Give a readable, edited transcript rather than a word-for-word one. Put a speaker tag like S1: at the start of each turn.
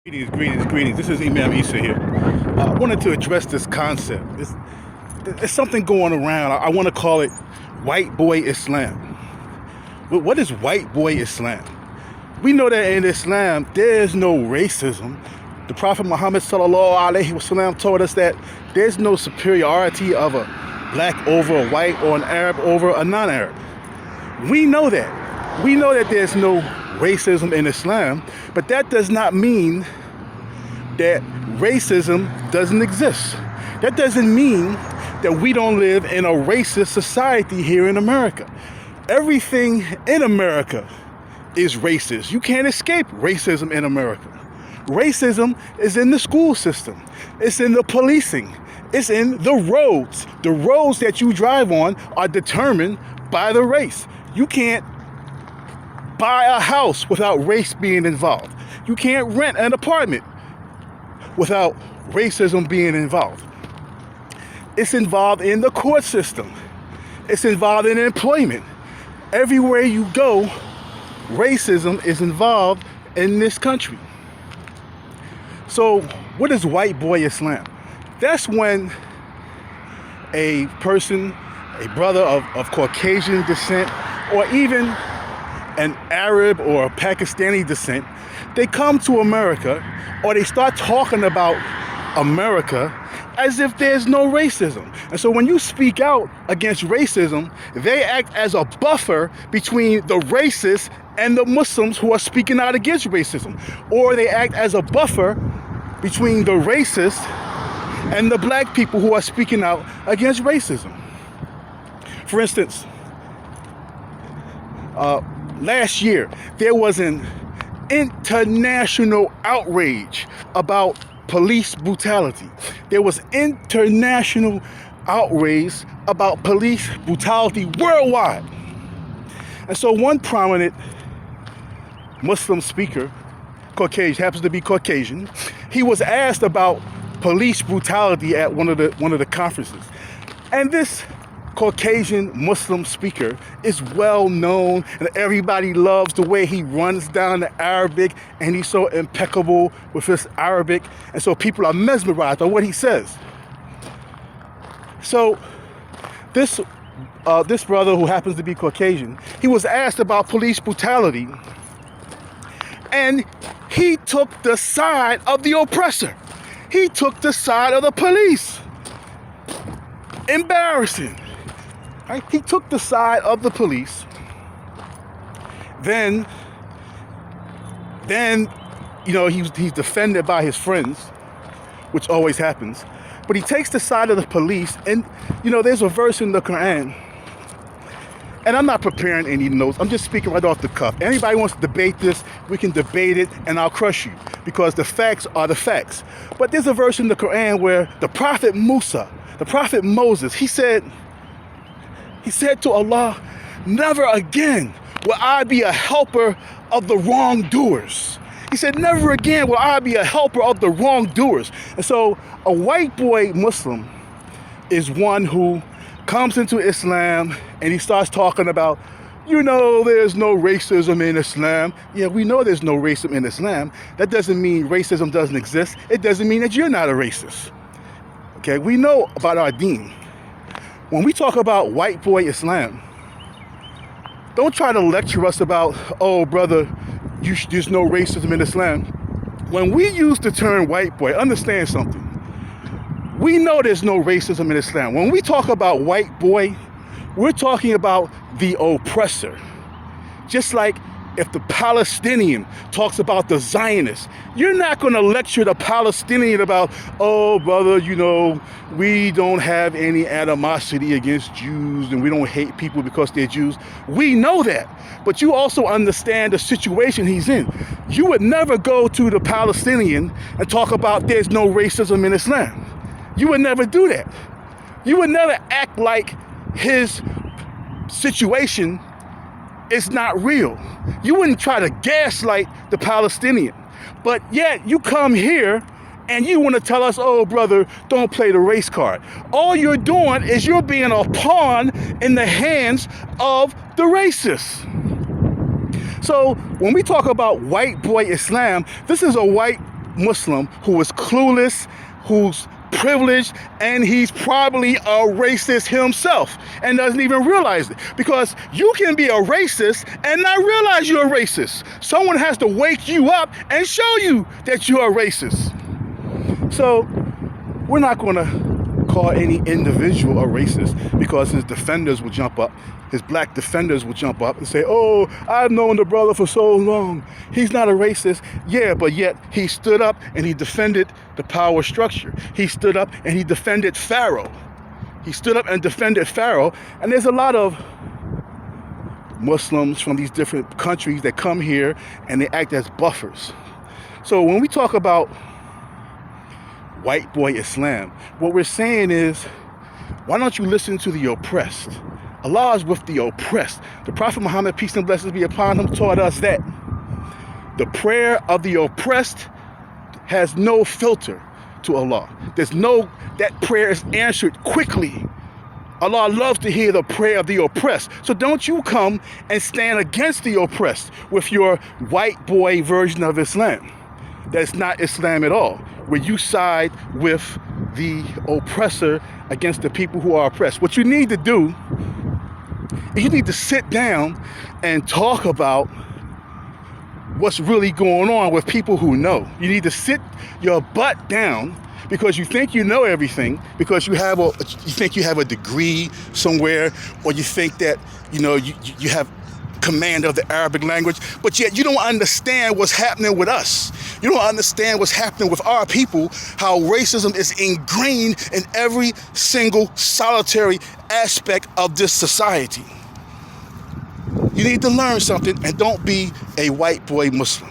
S1: Greetings. This is Imam Isa here. I wanted to address this concept. There's something going around. I want to call it white boy Islam. What is white boy Islam? We know that in Islam, there's no racism. The Prophet Muhammad ﷺ told us that there's no superiority of a black over a white or an Arab over a non-Arab. We know that. We know that there's no racism in Islam, but that does not mean that racism doesn't exist. That doesn't mean that we don't live in a racist society here in America. Everything in America is racist. You can't escape racism in America. Racism is in the school system. It's in the policing. It's in the roads. The roads that you drive on are determined by the race. You can't buy a house without race being involved. You can't rent an apartment without racism being involved. It's involved in the court system. It's involved in employment. Everywhere you go, racism is involved in this country. So what is white boy Islam? That's when a person, a brother of Caucasian descent, or even an Arab or a Pakistani descent, they come to America or they start talking about America as if there's no racism. And so when you speak out against racism, they act as a buffer between the racists and the Muslims who are speaking out against racism. Or they act as a buffer between the racists and the black people who are speaking out against racism. For instance, last year, there was an international outrage about police brutality. There was international outrage about police brutality worldwide. And so one prominent Muslim speaker, Caucasian, happens to be Caucasian, he was asked about police brutality at one of the conferences. And this Caucasian Muslim speaker is well known and everybody loves the way he runs down the Arabic, and he's so impeccable with his Arabic, and so people are mesmerized by what he says. So this brother, who happens to be Caucasian, he was asked about police brutality, and he took the side of the oppressor. He took the side of the police. Embarrassing. Right? He took the side of the police. Then he's defended by his friends, which always happens. But he takes the side of the police, and there's a verse in the Quran. And I'm not preparing any notes. I'm just speaking right off the cuff. Anybody wants to debate this, we can debate it, and I'll crush you, because the facts are the facts. But there's a verse in the Quran where the prophet Moses, he said to Allah, "Never again will I be a helper of the wrongdoers." He said, "Never again will I be a helper of the wrongdoers." And so a white boy Muslim is one who comes into Islam and he starts talking about, there's no racism in Islam. Yeah, we know there's no racism in Islam. That doesn't mean racism doesn't exist. It doesn't mean that you're not a racist. Okay, we know about our deen. When we talk about white boy Islam, don't try to lecture us about, oh brother, there's no racism in Islam. When we use the term white boy, understand something. We know there's no racism in Islam. When we talk about white boy, we're talking about the oppressor. Just like if the Palestinian talks about the Zionists, you're not going to lecture the Palestinian about, oh brother, we don't have any animosity against Jews and we don't hate people because they're Jews. We know that. But you also understand the situation he's in. You would never go to the Palestinian and talk about there's no racism in Islam. You would never do that. You would never act like his situation is not real. You wouldn't try to gaslight the Palestinian. But yet you come here and you want to tell us, oh brother, don't play the race card. All you're doing is you're being a pawn in the hands of the racists. So when we talk about white boy Islam, this is a white Muslim who is clueless, who's privileged, and he's probably a racist himself and doesn't even realize it. Because you can be a racist and not realize you're a racist. Someone has to wake you up and show you that you're a racist. So we're not going to call any individual a racist because his defenders will jump up. His black defenders will jump up and say, oh, I've known the brother for so long. He's not a racist. Yeah, but yet he stood up and he defended the power structure. He stood up and he defended Pharaoh. He stood up and defended Pharaoh. And there's a lot of Muslims from these different countries that come here and they act as buffers. So when we talk about white boy Islam, what we're saying is, why don't you listen to the oppressed? Allah is with the oppressed. The Prophet Muhammad, peace and blessings be upon him, taught us that the prayer of the oppressed has no filter to Allah. That prayer is answered quickly. Allah loves to hear the prayer of the oppressed. So don't you come and stand against the oppressed with your white boy version of Islam. That's not Islam at all, where you side with the oppressor against the people who are oppressed. What you need to do is you need to sit down and talk about what's really going on with people who know. You need to sit your butt down because you think you know everything, because you think you have a degree somewhere, or you think that you have command of the Arabic language, but yet you don't understand what's happening with us. You don't understand what's happening with our people, how racism is ingrained in every single solitary aspect of this society. You need to learn something, and don't be a white boy Muslim.